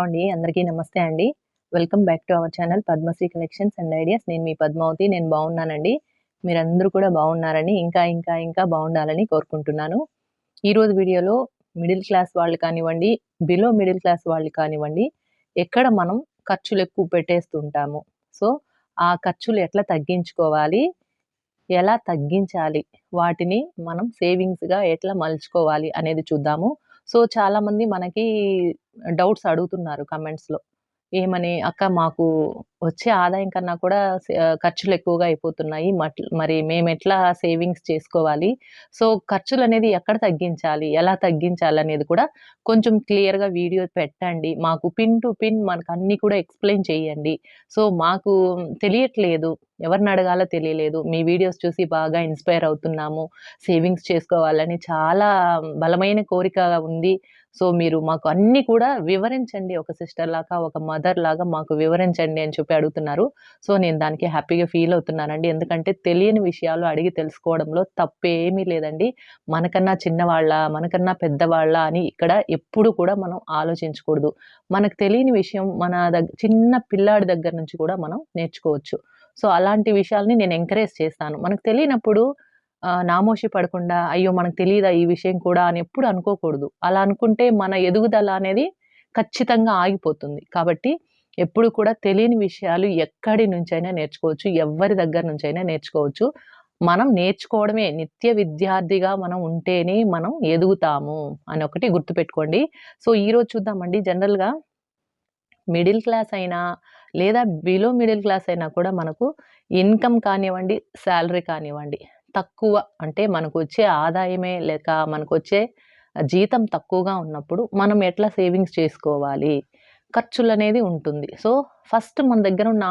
అండి. అందరికీ నమస్తే అండి. Welcome back to our channel Padmasri collections and ideas. నేను మీ పద్మావతి. నేను బాగున్నానండి. మీరందరూ కూడా బాగున్నారని, ఇంకా బాగుండాలని కోరుకుంటున్నాను. ఈరోజు వీడియోలో మిడిల్ క్లాస్ వాళ్ళు కానివ్వండి, బిలో మిడిల్ క్లాస్ వాళ్ళు కానివ్వండి, ఎక్కడ మనం ఖర్చులెక్కువ పెట్టేస్తుంటాము. సో, ఆ ఖర్చులు ఎట్లా తగ్గించుకోవాలి? ఎలా తగ్గించాలి? వాటిని మనం సేవింగ్స్‌గా ఎట్లా మలుచుకోవాలి అనేది చూద్దాము. సో, చాలామంది మనకి డౌట్స్ అడుగుతున్నారు కామెంట్స్‌లో. ఏమని? "అక్క మాకు వచ్చే ఆదాయం కన్నా కూడా ఖర్చులు ఎక్కువగా అయిపోతున్నాయి. మరి మేమెట్లా సేవింగ్స్ చేసుకోవాలి? సో, ఖర్చులనేది ఎక్కడ తగ్గించాలి? ఎలా తగ్గించాలనేది కూడా కొంచెం క్లియర్‌గా వీడియో పెట్టండి. మాకు పిన్ టు పిన్ మనకన్నీ కూడా ఎక్స్‌ప్లెయిన్ చేయండి. సో, మాకు తెలియట్లేదు. ఎవరినడగాలో తెలియలేదు. మీ వీడియోస్ చూసి బాగా ఇన్‌స్పైర్ అవుతున్నాము. సేవింగ్స్ చేసుకోవాలని చాలా బలమైన కోరిక ఉంది. సో, మీరు మాకు అన్నీ కూడా వివరించండి. ఒక సిస్టర్‌లాగా, ఒక మదర్‌లాగా మాకు వివరించండి అని చెప్పి అడుగుతున్నారు. సో, నేను దానికి హ్యాపీగా ఫీల్ అవుతున్నానండి. ఎందుకంటే తెలియని విషయాలు అడిగి తెలుసుకోవడంలో తప్పేమీ లేదండి. మనకన్నా చిన్నవాళ్ళ, మనకన్నా పెద్దవాళ్ళ అని ఇక్కడ ఎప్పుడు కూడా మనం ఆలోచించకూడదు. మనకు తెలియని విషయం మన చిన్న పిల్లాడి దగ్గర నుంచి కూడా మనం నేర్చుకోవచ్చు. సో, అలాంటి విషయాల్ని నేను ఎంకరేజ్ చేస్తాను. మనకు తెలియనప్పుడు నామోషి పడకుండా, అయ్యో! మనకు తెలీదా ఈ విషయం కూడా అని ఎప్పుడు అనుకోకూడదు. అలా అనుకుంటే మన ఎదుగుదల అనేది ఖచ్చితంగా ఆగిపోతుంది. కాబట్టి ఎప్పుడు కూడా తెలియని విషయాలు ఎక్కడి నుంచైనా నేర్చుకోవచ్చు. ఎవ్వరి దగ్గర నుంచైనా నేర్చుకోవచ్చు. మనం నేర్చుకోవడమే నిత్య విద్యార్థిగా మనం ఉంటేనే మనం ఎదుగుతాము అని ఒకటి గుర్తుపెట్టుకోండి. సో, ఈరోజు చూద్దామండి జనరల్‌గా మిడిల్ క్లాస్ అయినా, లేదా బిలో మిడిల్ క్లాస్ అయినా కూడా మనకు ఇన్‌కమ్ కానివ్వండి, సాలరీ కానివ్వండి, తక్కువ అంటే మనకొచ్చే ఆదాయమే లేక మనకొచ్చే జీతం తక్కువగా ఉన్నప్పుడు మనం ఎట్లా సేవింగ్స్ చేసుకోవాలి? ఖర్చులనేది ఉంటుంది. సో, ఫస్ట్ మన దగ్గర ఉన్న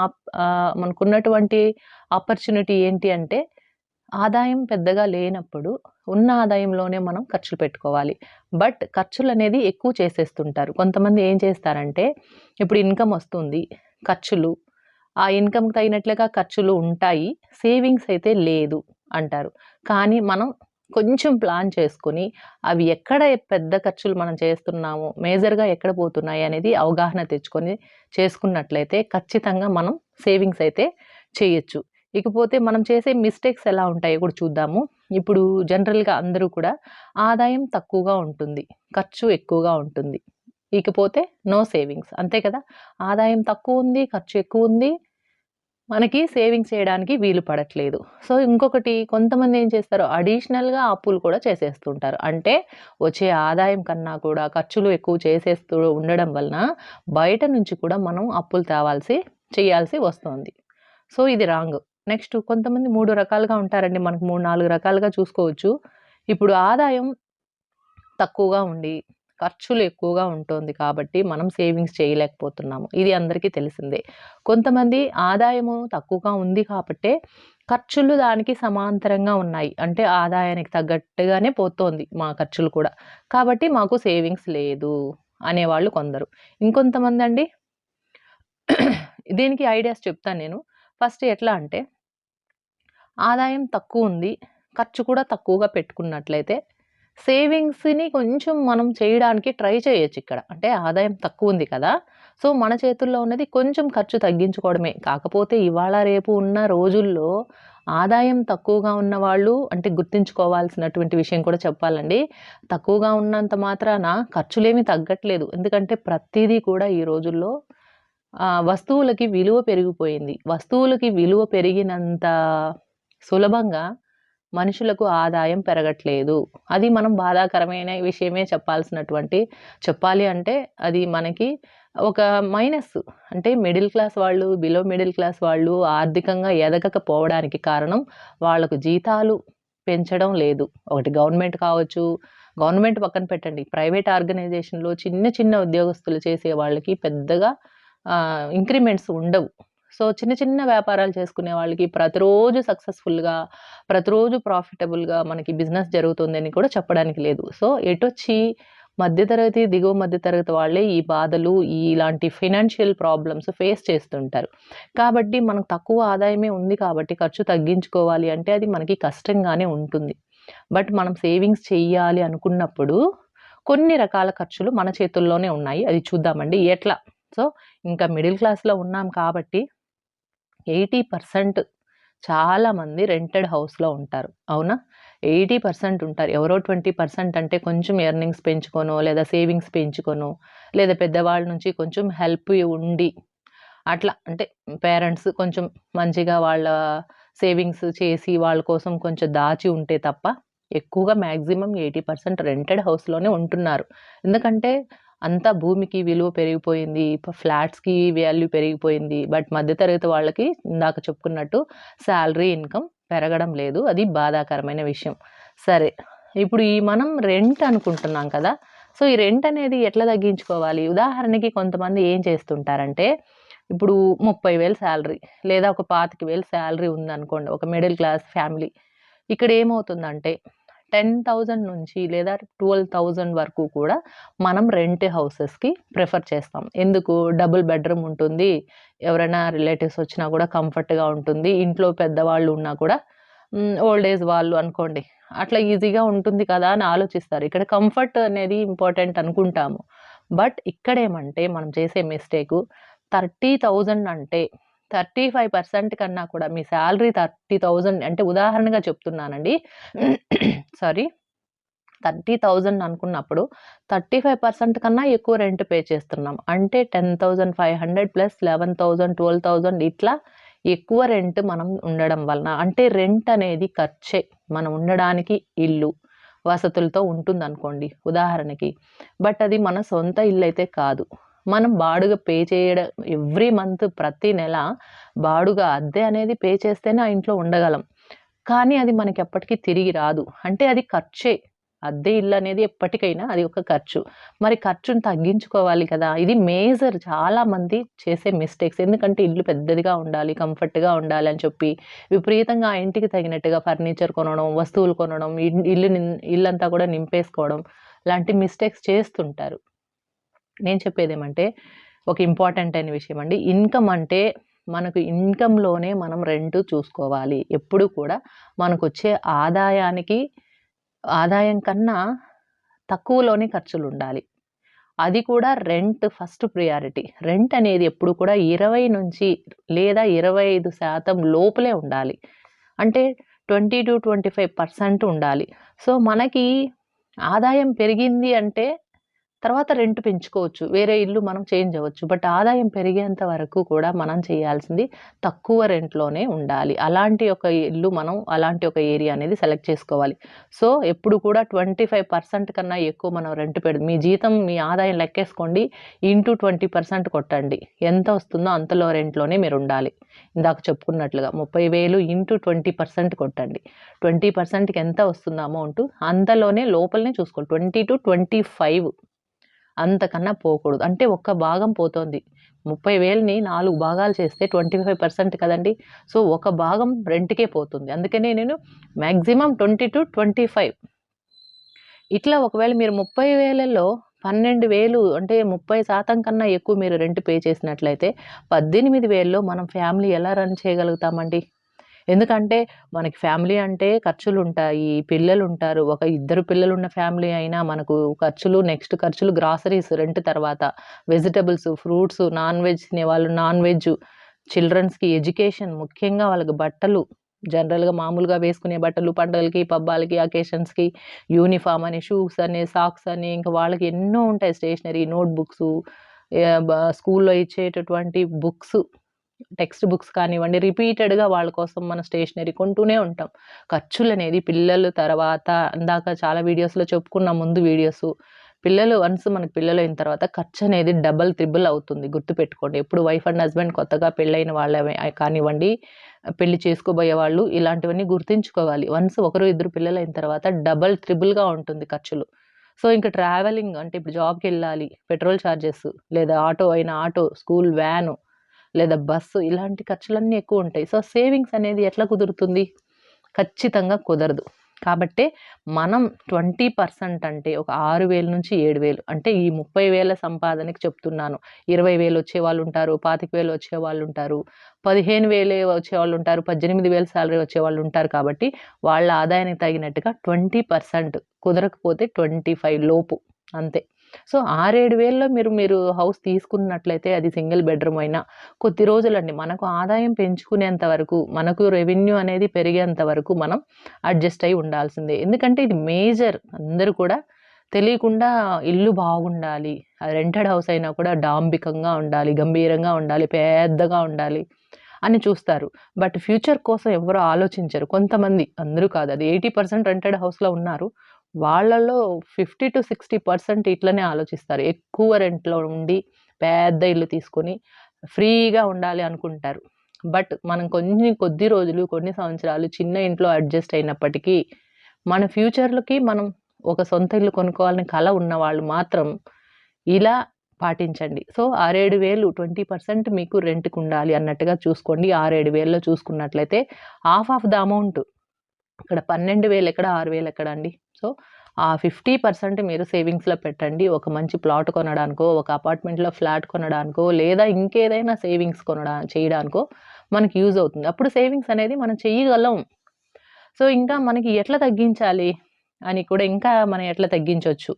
మనకున్నటువంటి ఆపర్చునిటీ ఏంటి అంటే ఆదాయం పెద్దగా లేనప్పుడు, ఉన్న ఆదాయంలోనే మనం ఖర్చులు పెట్టుకోవాలి. బట్ ఖర్చులనేది ఎక్కువ చేసేస్తుంటారు. కొంతమంది ఏం చేస్తారంటే, ఇప్పుడు ఇన్‌కమ్ ఒస్తుంది. ఖర్చులు, ఆ ఇన్‌కమ్‌కి తగినట్లుగా ఖర్చులు ఉంటాయి. సేవింగ్స్ అయితే లేదు అంటారు. కానీ మనం కొంచెం ప్లాన్ చేసుకొని, అవి ఎక్కడ పెద్ద ఖర్చులు మనం చేస్తున్నాము, మేజర్‌గా ఎక్కడ పోతున్నాయి అనేది అవగాహన తెచ్చుకొని చేసుకున్నట్లయితే ఖచ్చితంగా మనం సేవింగ్స్ అయితే చేయొచ్చు. ఇకపోతే మనం చేసే మిస్టేక్స్ ఎలా ఉంటాయో కూడా చూద్దాము. ఇప్పుడు జనరల్‌గా అందరూ కూడా ఆదాయం తక్కువగా ఉంటుంది. ఖర్చు ఎక్కువగా ఉంటుంది. ఇకపోతే నో సేవింగ్స్ అంతే కదా! ఆదాయం తక్కువుంది, ఖర్చు ఎక్కువుంది. మనకి సేవింగ్స్ చేయడానికి వీలు పడట్లేదు. సో, ఇంకొకటి కొంతమంది ఏం చేస్తారు అడిషనల్‌గా అప్పులు కూడా చేసేస్తుంటారు. అంటే వచ్చే ఆదాయం కన్నా కూడా ఖర్చులు ఎక్కువ చేసేస్తూ ఉండడం వలన బయట నుంచి కూడా మనం అప్పులు చేయాల్సి వస్తోంది. సో, ఇది రాంగ్. నెక్స్ట్ కొంతమంది 3 రకాలుగా ఉంటారండి. మనకు 3, 4 రకాలుగా చూసుకోవచ్చు. ఇప్పుడు ఆదాయం తక్కువగా ఉండి, ఖర్చులు ఎక్కువగా ఉంటోంది కాబట్టి మనం సేవింగ్స్ చేయలేకపోతున్నాము. ఇది అందరికీ తెలిసిందే. కొంతమంది ఆదాయము తక్కువగా ఉంది కాబట్టే ఖర్చులు దానికి సమాంతరంగా ఉన్నాయి. అంటే ఆదాయానికి తగ్గట్టుగానే పోతోంది మా ఖర్చులు కూడా. కాబట్టి మాకు సేవింగ్స్ లేదు అనేవాళ్ళు కొందరు. ఇంకొంతమందండి దీనికి ఐడియాస్ చెప్తాను నేను. ఫస్ట్ ఎట్లా అంటే ఆదాయం తక్కువుంది. ఖర్చు కూడా తక్కువగా పెట్టుకున్నట్లయితే, సేవింగ్స్‌ని కొంచెం మనం చేయడానికి ట్రై చేయొచ్చిక్కడ. అంటే ఆదాయం తక్కువుంది కదా! సో, మన చేతుల్లో ఉన్నది కొంచెం ఖర్చు తగ్గించుకోవడమే. కాకపోతే ఇవాళ రేపు ఉన్న రోజుల్లో ఆదాయం తక్కువగా ఉన్నవాళ్ళు అంటే గుర్తుంచుకోవాల్సినటువంటి విషయం కూడా చెప్పాలండి. తక్కువగా ఉన్నంత మాత్రాన ఖర్చులేమి తగ్గట్లేదు. ఎందుకంటే ప్రతీదీ కూడా ఈ రోజుల్లో వస్తువులకి విలువ పెరిగిపోయింది. వస్తువులకి విలువ పెరిగినంత సులభంగా మనుషులకు ఆదాయం పెరగట్లేదు. అది మనం బాధాకరమైన విషయమే చెప్పాలి అంటే అది మనకి ఒక మైనస్. అంటే మిడిల్ క్లాస్ వాళ్ళు, బిలో మిడిల్ క్లాస్ వాళ్ళు ఆర్థికంగా ఎదగకపోవడానికి కారణం వాళ్ళకు జీతాలు పెంచడం లేదు. ఒకటి గవర్నమెంట్ కావచ్చు, గవర్నమెంట్ పక్కన పెట్టండి. ప్రైవేట్ ఆర్గనైజేషన్‌లో చిన్న చిన్న ఉద్యోగస్తులు చేసే వాళ్ళకి పెద్దగా ఇంక్రిమెంట్స్ ఉండవు. సో, చిన్న చిన్న వ్యాపారాలు చేసుకునే వాళ్ళకి ప్రతిరోజు సక్సెస్‌ఫుల్‌గా, ప్రతిరోజు ప్రాఫిటబుల్‌గా మనకి బిజినెస్ జరుగుతుందని కూడా చెప్పడానికి లేదు. సో, ఎటొచ్చి మధ్య తరగతి, దిగువ మధ్య తరగతి వాళ్ళే ఈ బాధలు, ఇలాంటి ఫైనాన్షియల్ ప్రాబ్లమ్స్ ఫేస్ చేస్తుంటారు. కాబట్టి మనకు తక్కువ ఆదాయమే ఉంది కాబట్టి ఖర్చు తగ్గించుకోవాలి అంటే అది మనకి కష్టంగానే ఉంటుంది. బట్ మనం సేవింగ్స్ చెయ్యాలి అనుకున్నప్పుడు కొన్ని రకాల ఖర్చులు మన చేతుల్లోనే ఉన్నాయి. అది చూద్దామండి ఎట్లా. సో, ఇంకా మిడిల్ క్లాస్‌లో ఉన్నాం కాబట్టి 80% చాలామంది రెంటెడ్ హౌస్‌లో ఉంటారు. అవునా? 80% ఉంటారు. ఎవరో 20% అంటే కొంచెం ఎర్నింగ్స్ పెంచుకొనో, లేదా సేవింగ్స్ పెంచుకొనో, లేదా పెద్దవాళ్ళ నుంచి కొంచెం హెల్ప్ ఉండి, అట్లా అంటే పేరెంట్స్ కొంచెం మంచిగా వాళ్ళ సేవింగ్స్ చేసి వాళ్ళ కోసం కొంచెం దాచి ఉంటే తప్ప, ఎక్కువగా మాక్సిమం 80% రెంటెడ్ హౌస్‌లోనే ఉంటున్నారు. ఎందుకంటే అంతా భూమికి విలువ పెరిగిపోయింది. ఫ్లాట్స్‌కి వాల్యూ పెరిగిపోయింది. బట్ మధ్య తరగతి వాళ్ళకి ఇందాక చెప్పుకున్నట్టు సాలరీ, ఇన్‌కమ్ పెరగడం లేదు. అది బాధాకరమైన విషయం. సరే. ఇప్పుడు ఈ మనం రెంట్ అనుకుంటున్నాం కదా! సో, ఈ రెంట్ అనేది ఎట్లా తగ్గించుకోవాలి? ఉదాహరణకి కొంతమంది ఏం చేస్తుంటారంటే, ఇప్పుడు 30,000 సాలరీ లేదా ఒక 25,000 సాలరీ ఉందనుకోండి. ఒక మిడిల్ క్లాస్ ఫ్యామిలీ. ఇక్కడ ఏమవుతుందంటే 10,000 నుంచి లేదా 12,000 వరకు కూడా మనం రెంట్ హౌసెస్‌కి ప్రిఫర్ చేస్తాం. ఎందుకు? డబుల్ బెడ్‌రూమ్ ఉంటుంది. ఎవరైనా రిలేటివ్స్ వచ్చినా కూడా కంఫర్ట్‌గా ఉంటుంది. ఇంట్లో పెద్దవాళ్ళు ఉన్నా కూడా ఓల్డ్ ఏజ్ వాళ్ళు అనుకోండి. అట్లా ఈజీగా ఉంటుంది కదా! అని ఆలోచిస్తారు. ఇక్కడ కంఫర్ట్ అనేది ఇంపార్టెంట్ అనుకుంటాము. బట్ ఇక్కడేమంటే మనం చేసే మిస్టేకు 30,000 అంటే 35% కన్నా కూడా మీ సాలరీ 30,000 అంటే ఉదాహరణగా చెప్తున్నానండి. సారీ. 30,000 అనుకున్నప్పుడు 35% కన్నా ఎక్కువ రెంట్ పే చేస్తున్నాం. అంటే 10,500 ప్లస్ 11,000, 12,000 ఇట్లా ఎక్కువ రెంట్ మనం ఉండడం వలన అంటే రెంట్ అనేది ఖర్చే. మనం ఉండడానికి ఇల్లు, వసతులతో ఉంటుందనుకోండి ఉదాహరణకి. బట్ అది మన సొంత ఇల్లయితే కాదు. మనం బాడుగ పే చేయడం ఎవ్రీ మంత్ ప్రతి నెల బాడుగ అద్దె అనేది పే చేస్తేనే ఆ ఇంట్లో ఉండగలం. కానీ అది మనకెప్పటికి తిరిగి రాదు. అంటే అది ఖర్చే. అద్దె ఇల్లనేది ఎప్పటికైనా అది ఒక ఖర్చు. మరి ఖర్చుని తగ్గించుకోవాలి కదా! ఇది మేజర్ చాలా మంది చేసే మిస్టేక్స్. ఎందుకంటే ఇల్లు పెద్దదిగా ఉండాలి, కంఫర్ట్‌గా ఉండాలని చెప్పి విపరీతంగా ఆ ఇంటికి తగినట్టుగా ఫర్నిచర్ కొనడం, వస్తువులు కొనడం, ఇల్లంతా కూడా నింపేసుకోవడం లాంటి మిస్టేక్స్ చేస్తుంటారు. నేను చెప్పేదేమంటే ఒక ఇంపార్టెంట్ అయిన విషయం అండి. ఇన్‌కమ్ అంటే మనకు ఇన్‌కమ్‌లోనే మనం రెంట్ చూసుకోవాలి. ఎప్పుడు కూడా మనకొచ్చే ఆదాయం కన్నా తక్కువలోనే ఖర్చులుండాలి. అది కూడా రెంట్ ఫస్ట్ ప్రియారిటీ. రెంట్ అనేది ఎప్పుడు కూడా 20 నుంచి లేదా 25% లోపలే ఉండాలి. అంటే 20-25% ఉండాలి. సో, మనకి ఆదాయం పెరిగింది అంటే తర్వాత రెంట్ పెంచుకోవచ్చు. వేరే ఇల్లు మనం చేంజ్ అవ్వచ్చు. బట్ ఆదాయం పెరిగేంత వరకు కూడా మనం చేయాల్సింది తక్కువ రెంట్‌లోనే ఉండాలి. అలాంటి ఒక ఇల్లు మనం అలాంటి ఒక ఏరియా అనేది సెలెక్ట్ చేసుకోవాలి. సో, ఎప్పుడు కూడా 25% కన్నా ఎక్కువ మనం రెంట్ మీ జీతం, మీ ఆదాయం లెక్కేసుకోండి. ఇంటూ 20% కొట్టండి. ఎంత వస్తుందో అంతలో రెంట్‌లోనే మీరుండాలి. ఇందాక చెప్పుకున్నట్లుగా 30,000 ఇంటూ 20% కొట్టండి. 20%కి ఎంత వస్తుందో అమౌంటు అంతలోనే లోపలనే చూసుకోవాలి. 20-25 అంతకన్నా పోకూడదు. అంటే ఒక్క భాగం పోతోంది. 30,000ని 4 భాగాలు చేస్తే 25% కదండీ! సో, ఒక భాగం రెంట్‌కే పోతుంది. అందుకనే నేను మాక్సిమం 20-25 ఇట్లా ఒకవేళ మీరు 30,000లో 12,000 అంటే 30% కన్నా ఎక్కువ మీరు రెంట్ పే చేసినట్లయితే 18,000లో మనం ఫ్యామిలీ ఎలా రన్ చేయగలుగుతామండి? ఎందుకంటే మనకి ఫ్యామిలీ అంటే ఖర్చులుంటాయి. పిల్లలుంటారు. ఒక ఇద్దరు పిల్లలున్న ఫ్యామిలీ అయినా మనకు ఖర్చులు, నెక్స్ట్ ఖర్చులు గ్రాసరీస్ రెంట్ తర్వాత, వెజిటబుల్స్, ఫ్రూట్స్, నాన్ వెజ్ తినేవాళ్ళు నాన్ వెజ్, చిల్డ్రన్స్‌కి ఎడ్యుకేషన్ ముఖ్యంగా వాళ్ళకి బట్టలు, జనరల్‌గా మామూలుగా వేసుకునే బట్టలు, పండుగలకి, పబ్బాలకి, అకేషన్స్‌కి యూనిఫార్మ్ అని, షూస్ అని, సాక్స్ అని ఇంకా వాళ్ళకి ఎన్నో ఉంటాయి స్టేషనరీ, నోట్ బుక్సు, ఆహ్, బ స్కూల్‌లో ఇచ్చేటటువంటి బుక్స్ టెక్స్ట్ బుక్స్ కానివ్వండి, రిపీటెడ్‌గా వాళ్ళ కోసం మనం స్టేషనరీ కొంటూనే ఉంటాం. ఖర్చులనేది పిల్లలు తర్వాత ఇందాక చాలా వీడియోస్‌లో చెప్పుకున్నాం ముందు వీడియోసు. పిల్లలు వన్స్ మనకు పిల్లలైన తర్వాత ఖర్చనేది డబుల్, త్రిబుల్ అవుతుంది. గుర్తుపెట్టుకోండి. ఎప్పుడు వైఫ్ అండ్ హస్బెండ్ కొత్తగా పెళ్ళైన వాళ్ళమే కానివ్వండి, పెళ్లి చేసుకోబోయే వాళ్ళు ఇలాంటివన్నీ గుర్తుంచుకోవాలి. వన్స్ ఒకరు, ఇద్దరు పిల్లలైన తర్వాత డబుల్, త్రిబుల్‌గా ఉంటుంది ఖర్చులు. సో, ఇంక ట్రావెలింగ్ అంటే ఇప్పుడు జాబ్‌కెళ్ళాలి. పెట్రోల్ చార్జెస్ లేదా ఆటో అయినా ఆటో, స్కూల్ వ్యాను లేదా బస్సు ఇలాంటి ఖర్చులన్నీ ఎక్కువుంటాయి. సో, సేవింగ్స్ అనేది ఎట్లా కుదురుతుంది? ఖచ్చితంగా కుదరదు. కాబట్టే మనం 20% అంటే ఒక 6,000-7,000 అంటే ఈ 30,000 సంపాదనకి చెప్తున్నాను. 20,000 వచ్చేవాళ్ళుంటారు, 25,000 వచ్చేవాళ్ళుంటారు, 15,000 వచ్చేవాళ్ళుంటారు, 18,000 సాలరీ వచ్చేవాళ్ళుంటారు కాబట్టి వాళ్ళ ఆదాయానికి తగినట్టుగా 20% కుదరకపోతే 25 లోపు అంతే. సో 6, 7 వేల్లో మీరు హౌస్ తీసుకున్నట్లయితే అది సింగిల్ బెడ్‌రూమ్ అయినా కొద్ది రోజులండి. మనకు ఆదాయం పెంచుకునేంత వరకు, మనకు రెవెన్యూ అనేది పెరిగేంత వరకు మనం అడ్జస్ట్ అయ్యి ఉండాల్సిందే. ఎందుకంటే ఇది మేజర్. అందరూ కూడా తెలియకుండా ఇల్లు బాగుండాలి. అది రెంటెడ్ హౌస్ అయినా కూడా డాంబికంగా ఉండాలి, గంభీరంగా ఉండాలి, పెద్దగా ఉండాలి అని చూస్తారు. బట్ ఫ్యూచర్ కోసం ఎవ్వరు ఆలోచించరు. కొంతమంది, అందరూ కాదు. అది 80% రెంటెడ్ హౌస్‌లో ఉన్నారు. వాళ్ళలో 50-60% ఇట్లనే ఆలోచిస్తారు. ఎక్కువ రెంట్‌లో ఉండి, పెద్ద ఇల్లు తీసుకొని ఫ్రీగా ఉండాలి అనుకుంటారు. బట్ మనం కొద్ది రోజులు, కొన్ని సంవత్సరాలు చిన్న ఇంట్లో అడ్జస్ట్ అయినప్పటికీ, మన ఫ్యూచర్‌లకి మనం ఒక సొంత ఇల్లు కొనుక్కోవాలని కల ఉన్నవాళ్ళు మాత్రం ఇలా పాటించండి. సో, 6, 7 వేలు 20% మీకు రెంట్‌కుండాలి అన్నట్టుగా చూసుకోండి. 6, 7 వేల్లో చూసుకున్నట్లయితే హాఫ్ ఆఫ్ ద అమౌంట్ ఇక్కడ 12,000 ఎక్కడ, 6,000 ఎక్కడ అండి. సో, ఆ 50% మీరు సేవింగ్స్‌లో పెట్టండి. ఒక మంచి ప్లాట్ కొనడానికో, ఒక అపార్ట్మెంట్‌లో ఫ్లాట్ కొనడానికో, లేదా ఇంకేదైనా సేవింగ్స్ చేయడానికో మనకి యూజ్ అవుతుంది. అప్పుడు సేవింగ్స్ అనేది మనం చెయ్యగలం. సో, ఇంకా మనకి ఎట్లా తగ్గించాలి అని కూడా ఇంకా మనం ఎట్లా తగ్గించొచ్చు.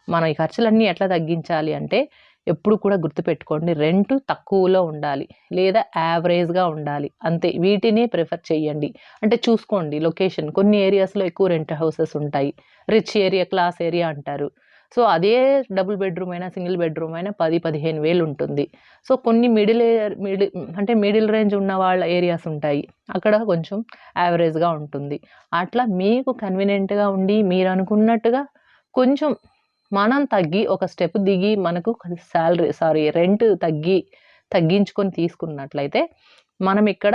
మనం ఈ ఖర్చులన్నీ ఎట్లా తగ్గించాలి అంటే, ఎప్పుడు కూడా గుర్తుపెట్టుకోండి రెంట్ తక్కువలో ఉండాలి. లేదా యావరేజ్‌గా ఉండాలి. అంతే. వీటిని ప్రిఫర్ చేయండి. అంటే చూసుకోండి లొకేషన్. కొన్ని ఏరియాస్‌లో ఎక్కువ రెంట్ హౌసెస్ ఉంటాయి. రిచ్ ఏరియా, క్లాస్ ఏరియా అంటారు. సో, అదే డబుల్ బెడ్‌రూమ్ అయినా, సింగిల్ బెడ్‌రూమ్ అయినా 10, 15 వేలు ఉంటుంది. సో, కొన్ని అంటే మిడిల్ రేంజ్ ఉన్న వాళ్ళ ఏరియాస్ ఉంటాయి. అక్కడ కొంచెం యావరేజ్‌గా ఉంటుంది. అట్లా మీకు కన్వీనియంట్‌గా ఉండి మీరనుకున్నట్టుగా కొంచెం మనం తగ్గి ఒక స్టెప్ దిగి మనకు రెంట్ తగ్గించుకొని తీసుకున్నట్లయితే మనం ఇక్కడ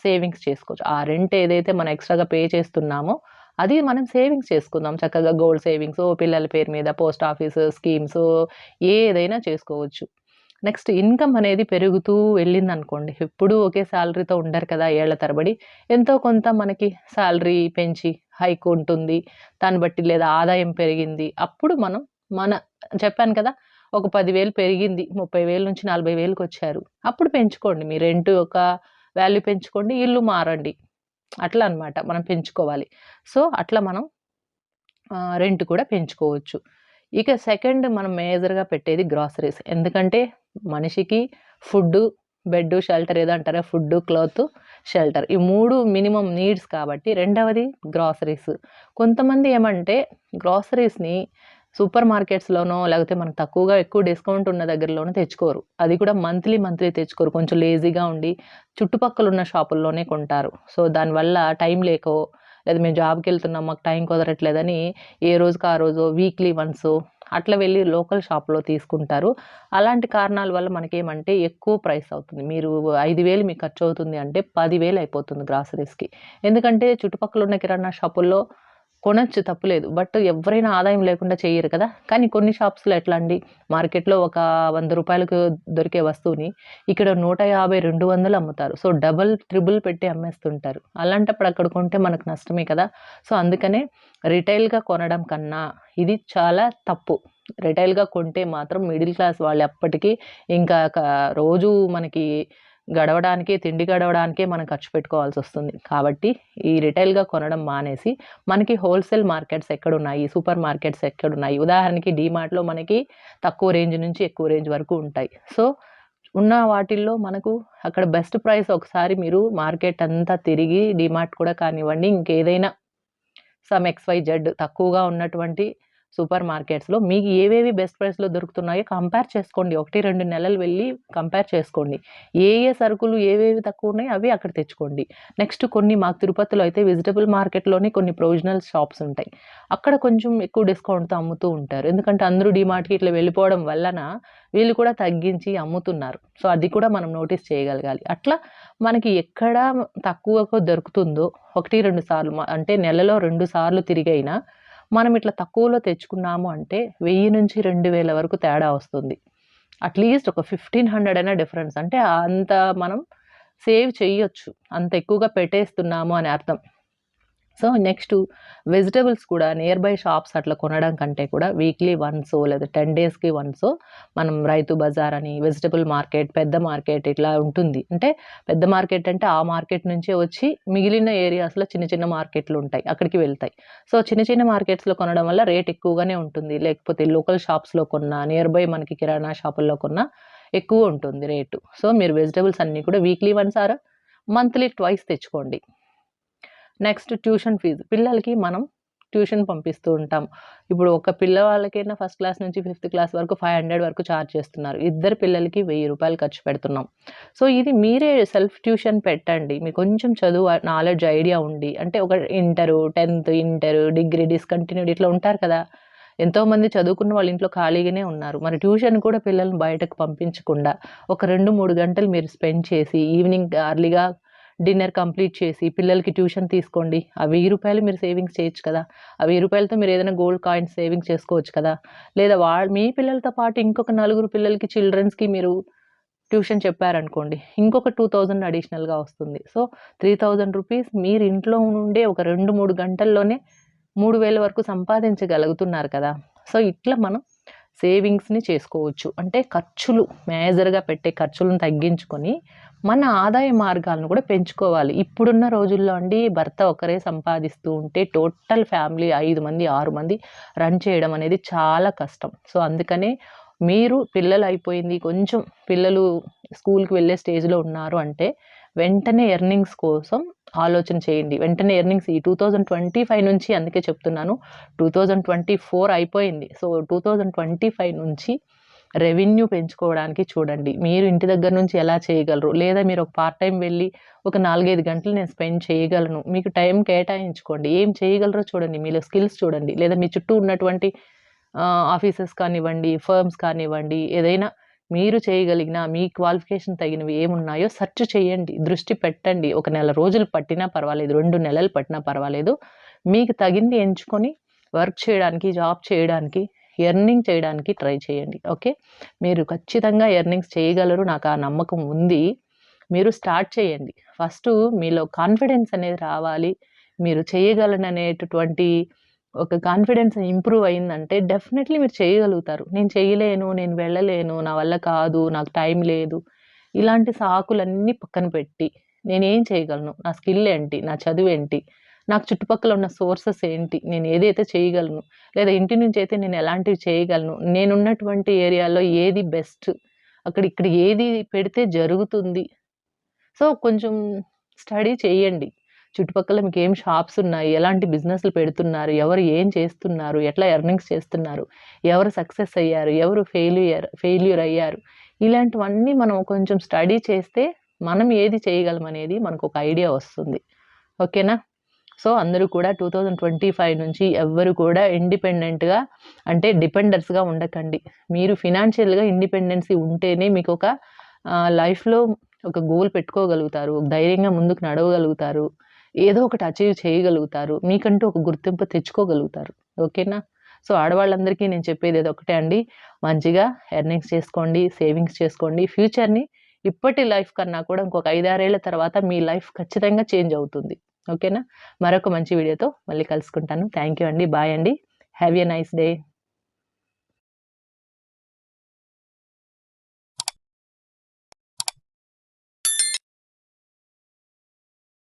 సేవింగ్స్ చేసుకోవచ్చు. ఆ రెంట్ ఏదైతే మనం ఎక్స్‌ట్రాగా పే చేస్తున్నామో అది మనం సేవింగ్స్ చేసుకుందాం. చక్కగా గోల్డ్ సేవింగ్సో, పిల్లల పేరు మీద పోస్ట్ ఆఫీస్ స్కీమ్సో ఏదైనా చేసుకోవచ్చు. నెక్స్ట్ ఇన్‌కమ్ అనేది పెరుగుతూ వెళ్ళిందనుకోండి. ఎప్పుడూ ఒకే సాలరీతో ఉండరు కదా! ఏళ్ల తరబడి. ఎంతో కొంత మనకి సాలరీ పెంచి హైక్ ఉంటుంది. దాన్ని బట్టి లేదా ఆదాయం పెరిగింది. అప్పుడు మనం మన చెప్పాను కదా! ఒక 10,000 పెరిగింది. 30,000 నుంచి 40,000కొచ్చారు. అప్పుడు పెంచుకోండి. మీ రెంట్ యొక్క వాల్యూ పెంచుకోండి. ఇల్లు మారండి. అట్లా అన్నమాట. మనం పెంచుకోవాలి. సో, అట్లా మనం రెంట్ కూడా పెంచుకోవచ్చు. ఇక సెకండ్ మనం మేజర్‌గా పెట్టేది గ్రాసరీస్. ఎందుకంటే మనిషికి ఫుడ్డు, బెడ్డు, షెల్టర్ ఏదో అంటారా ఫుడ్డు, క్లాతు, షెల్టర్. ఈ 3 మినిమమ్ నీడ్స్ కాబట్టి రెండవది గ్రాసరీస్. కొంతమంది ఏమంటే గ్రాసరీస్‌ని సూపర్ మార్కెట్స్‌లోనో లేకపోతే మనకు తక్కువగా ఎక్కువ డిస్కౌంట్ ఉన్న దగ్గరలోనో తెచ్చుకోరు. అది కూడా మంత్లీ తెచ్చుకోరు. కొంచెం లేజీగా ఉండి చుట్టుపక్కల ఉన్న షాపుల్లోనే కొంటారు. సో, దానివల్ల టైం లేకో లేదా మేము జాబ్‌కెళ్తున్నాం మాకు టైం కుదరట్లేదని ఏ రోజుకి ఆ రోజో వీక్లీ వన్సో అట్లా వెళ్లి లోకల్ షాప్‌లో తీసుకుంటారు. అలాంటి కారణాల వల్ల మనకేమంటే ఎక్కువ ప్రైస్ అవుతుంది. మీరు 5,000 మీకు ఖర్చవుతుంది అంటే 10,000 అయిపోతుంది గ్రాసరీస్‌కి. ఎందుకంటే చుట్టుపక్కల ఉన్న కిరాణా షాపుల్లో కొనొచ్చు తప్పులేదు. బట్ ఎవ్వరైనా ఆదాయం లేకుండా చెయ్యరు కదా! కానీ కొన్ని షాప్స్‌లో ఎట్లా అండి మార్కెట్‌లో ఒక రూ. 100కు దొరికే వస్తువుని ఇక్కడ 150, 200 అమ్ముతారు. సో, డబుల్, ట్రిపుల్ పెట్టి అమ్మేస్తుంటారు. అలాంటప్పుడు అక్కడ కొంటే మనకు నష్టమే కదా! సో, అందుకనే రిటైల్‌గా కొనడం కన్నా ఇది చాలా తప్పు. రిటైల్‌గా కొంటే మాత్రం మిడిల్ క్లాస్ వాళ్ళు ఎప్పటికీ ఇంకా రోజు మనకి తిండి గడవడానికే మనం ఖర్చు పెట్టుకోవాల్సొస్తుంది. కాబట్టి ఈ రిటైల్‌గా కొనడం మానేసి మనకి హోల్‌సేల్ మార్కెట్స్ ఎక్కడున్నాయి? సూపర్ మార్కెట్స్ ఎక్కడున్నాయి? ఉదాహరణకి డీమార్ట్‌లో మనకి తక్కువ రేంజ్ నుంచి ఎక్కువ రేంజ్ వరకు ఉంటాయి. సో, ఉన్న వాటిల్లో మనకు అక్కడ బెస్ట్ ప్రైస్ ఒకసారి మీరు మార్కెట్ అంతా తిరిగి డీమార్ట్ కూడా కానివ్వండి, ఇంకేదైనా ఎక్స్‌వైజెడ్ తక్కువగా ఉన్నటువంటి సూపర్ మార్కెట్స్‌లో మీకు ఏవేవి బెస్ట్ ప్రైస్‌లో దొరుకుతున్నాయో కంపేర్ చేసుకోండి. 1, 2 నెలలు వెళ్లి కంపేర్ చేసుకోండి. ఏ సరుకులు ఏవేవి తక్కువున్నాయో అవి అక్కడ తెచ్చుకోండి. నెక్స్ట్ మాకు తిరుపతిలో అయితే వెజిటబుల్ మార్కెట్‌లోనే కొన్ని ప్రొవిజనల్ షాప్స్ ఉంటాయి. అక్కడ కొంచెం ఎక్కువ డిస్కౌంట్‌తో అమ్ముతూ ఉంటారు. ఎందుకంటే అందరూ డీమార్ట్‌కి ఇట్లా వెళ్ళిపోవడం వలన వీళ్ళు కూడా తగ్గించి అమ్ముతున్నారు. సో, అది కూడా మనం నోటీస్ చేయగలగాలి. అట్లా మనకి ఎక్కడ తక్కువకు దొరుకుతుందో 1, 2 సార్లు అంటే నెలలో 2 సార్లు తిరిగైనా మనం ఇట్లా తక్కువలో తెచ్చుకున్నాము అంటే 1000-2000 వరకు తేడా వస్తుంది. అట్‌లీస్ట్ ఒక 1500 అయినా డిఫరెన్స్. అంటే అంత మనం సేవ్ చెయ్యొచ్చు. అంత ఎక్కువగా పెట్టేస్తున్నాము అని అర్థం. సో నెక్స్ట్ వెజిటబుల్స్ కూడా నియర్ బై షాప్స్ అట్లా కొనడం కంటే కూడా వీక్లీ వన్సో లేదా 10 డేస్కి వన్సో మనం రైతు బజార్ అని వెజిటబుల్ మార్కెట్, పెద్ద మార్కెట్ ఇట్లా ఉంటుంది. అంటే పెద్ద మార్కెట్ అంటే ఆ మార్కెట్ నుంచే వచ్చి మిగిలిన ఏరియాస్లో చిన్న చిన్న మార్కెట్లు ఉంటాయి, అక్కడికి వెళ్తాయి. సో చిన్న చిన్న మార్కెట్స్లో కొనడం వల్ల రేట్ ఎక్కువగానే ఉంటుంది. లేకపోతే లోకల్ షాప్స్లో కొన్నా, నియర్ బై మనకి కిరాణా షాపుల్లో కొన్నా ఎక్కువ ఉంటుంది రేటు. సో మీరు వెజిటబుల్స్ అన్నీ కూడా weekly once or monthly twice తెచ్చుకోండి. Next tuition fee. పిల్లలకి మనం ట్యూషన్ పంపిస్తూ ఉంటాం. ఇప్పుడు ఒక పిల్లవాళ్ళకైనా ఫస్ట్ క్లాస్ నుంచి 5th క్లాస్ వరకు 500 వరకు ఛార్జ్ చేస్తున్నారు. ఇద్దరు పిల్లలకి ₹1000 ఖర్చు పెడుతున్నాం. సో ఇది మీరే సెల్ఫ్ ట్యూషన్ పెట్టండి. మీకు కొంచెం చదువు నాలెడ్జ్ ఐడియా ఉండి, అంటే ఒక 10th ఇంటర్, డిగ్రీ డిస్కంటిన్యూడ్ ఇట్లా ఉంటారు కదా. ఎంతోమంది చదువుకున్న వాళ్ళ ఇంట్లో ఖాళీగానే ఉన్నారు. మరి ట్యూషన్ కూడా పిల్లల్ని బయటకు పంపించకుండా ఒక 2-3 గంటలు మీరు స్పెండ్ చేసి ఈవినింగ్ అర్లీగా డిన్నర్ కంప్లీట్ చేసి పిల్లలకి ట్యూషన్ తీసుకోండి. ఆ ₹1000 మీరు సేవింగ్స్ చేయొచ్చు కదా. ఆ ₹1000తో మీరు ఏదైనా గోల్డ్ కాయిన్స్ సేవింగ్స్ చేసుకోవచ్చు కదా. లేదా మీ పిల్లలతో పాటు ఇంకొక 4 పిల్లలకి చిల్డ్రన్స్‌కి మీరు ట్యూషన్ చెప్పారనుకోండి, ఇంకొక 2000 అడిషనల్‌గా వస్తుంది. సో ₹3000 మీరు ఇంట్లో నుండే ఒక 2-3 గంటల్లోనే 3000 వరకు సంపాదించగలుగుతున్నారు కదా. సో ఇట్లా మనం సేవింగ్స్‌ని చేసుకోవచ్చు. అంటే ఖర్చులు మేజర్‌గా పెట్టే ఖర్చులను తగ్గించుకొని మన ఆదాయ మార్గాలను కూడా పెంచుకోవాలి. ఇప్పుడున్న రోజుల్లో అండి భర్త ఒకరే సంపాదిస్తూ ఉంటే టోటల్ ఫ్యామిలీ 5 మంది, 6 మంది రన్ చేయడం అనేది చాలా కష్టం. సో అందుకనే మీరు పిల్లలు అయిపోయింది, కొంచెం పిల్లలు స్కూల్‌కి వెళ్ళే స్టేజ్‌లో ఉన్నారు అంటే వెంటనే ఎర్నింగ్స్ కోసం ఆలోచన చేయండి. వెంటనే ఎర్నింగ్స్ ఈ 2025 నుంచి, అందుకే చెప్తున్నాను 2024 అయిపోయింది. సో 2025 నుంచి రెవెన్యూ పెంచుకోవడానికి చూడండి. మీరు ఇంటి దగ్గర నుంచి ఎలా చేయగలరు, లేదా మీరు ఒక పార్ట్ టైం వెళ్ళి ఒక 4, 5 గంటలు నేను స్పెండ్ చేయగలను, మీకు టైం కేటాయించుకోండి. ఏం చేయగలరో చూడండి, మీలో స్కిల్స్ చూడండి. లేదా మీ చుట్టూ ఉన్నటువంటి ఆఫీసెస్ కానివ్వండి, ఫర్మ్స్ కానివ్వండి, ఏదైనా మీరు చేయగలిగిన మీ క్వాలిఫికేషన్ తగినవి ఏమున్నాయో సెర్చ్ చేయండి, దృష్టి పెట్టండి. ఒక నెల రోజులు పట్టినా పర్వాలేదు, 2 నెలలు పట్టినా పర్వాలేదు. మీకు తగింది ఎంచుకొని వర్క్ చేయడానికి, జాబ్ చేయడానికి, ఎర్నింగ్ చేయడానికి ట్రై చేయండి. ఓకే. మీరు ఖచ్చితంగా ఎర్నింగ్స్ చేయగలరు, నాకు ఆ నమ్మకం ఉంది. మీరు స్టార్ట్ చేయండి. ఫస్టు మీలో కాన్ఫిడెన్స్ అనేది రావాలి. మీరు చేయగలననేటటువంటి ఒక కాన్ఫిడెన్స్ ఇంప్రూవ్ అయిందంటే డెఫినెట్‌లీ మీరు చేయగలుగుతారు. నేను చేయలేను, నేను వెళ్ళలేను, నా వల్ల కాదు, నాకు టైం లేదు, ఇలాంటి సాకులన్నీ పక్కన పెట్టి నేనేం చేయగలను, నా స్కిల్ ఏంటి, నా చదువేంటి, నాకు చుట్టుపక్కల ఉన్న సోర్సెస్ ఏంటి, నేను ఏదైతే చేయగలను, లేదా ఇంటి నుంచి అయితే నేను ఎలాంటివి చేయగలను, నేనున్నటువంటి ఏరియాలో ఏది బెస్ట్, ఇక్కడ ఏది పెడితే జరుగుతుంది. సో కొంచెం స్టడీ చేయండి. చుట్టుపక్కల మీకేం షాప్స్ ఉన్నాయి, ఎలాంటి బిజినెస్‌లు పెడుతున్నారు, ఎవరు ఏం చేస్తున్నారు, ఎట్లా ఎర్నింగ్స్ చేస్తున్నారు, ఎవరు సక్సెస్ అయ్యారు, ఎవరు ఫెయిల్యూర్ అయ్యారు. ఇలాంటివన్నీ మనం కొంచెం స్టడీ చేస్తే మనం ఏది చేయగలమనేది మనకొక ఐడియా వస్తుంది. ఓకేనా? సో అందరూ కూడా 2025 నుంచి ఎవ్వరు కూడా ఇండిపెండెంట్‌గా, అంటే డిపెండర్స్‌గా ఉండకండి. మీరు ఫినాన్షియల్‌గా ఇండిపెండెన్సీ ఉంటేనే మీకొక లైఫ్‌లో ఒక గోల్ పెట్టుకోగలుగుతారు, ధైర్యంగా ముందుకు నడవగలుగుతారు, ఏదో ఒకటి అచీవ్ చేయగలుగుతారు, మీకంటూ ఒక గుర్తింపు తెచ్చుకోగలుగుతారు. ఓకేనా? సో ఆడవాళ్ళందరికీ నేను చెప్పేది అదొక్కటే అండి. మంచిగా ఎర్నింగ్స్ చేసుకోండి, సేవింగ్స్ చేసుకోండి. ఫ్యూచర్‌ని ఇప్పటి లైఫ్ కన్నా కూడా ఇంకొక 5, 6 ఏళ్ల తర్వాత మీ లైఫ్ ఖచ్చితంగా చేంజ్ అవుతుంది. ఓకేనా? మరొక మంచి వీడియోతో మళ్ళీ కలుసుకుంటాను. థాంక్ యూ అండి. బాయ్ అండి. Have a nice day.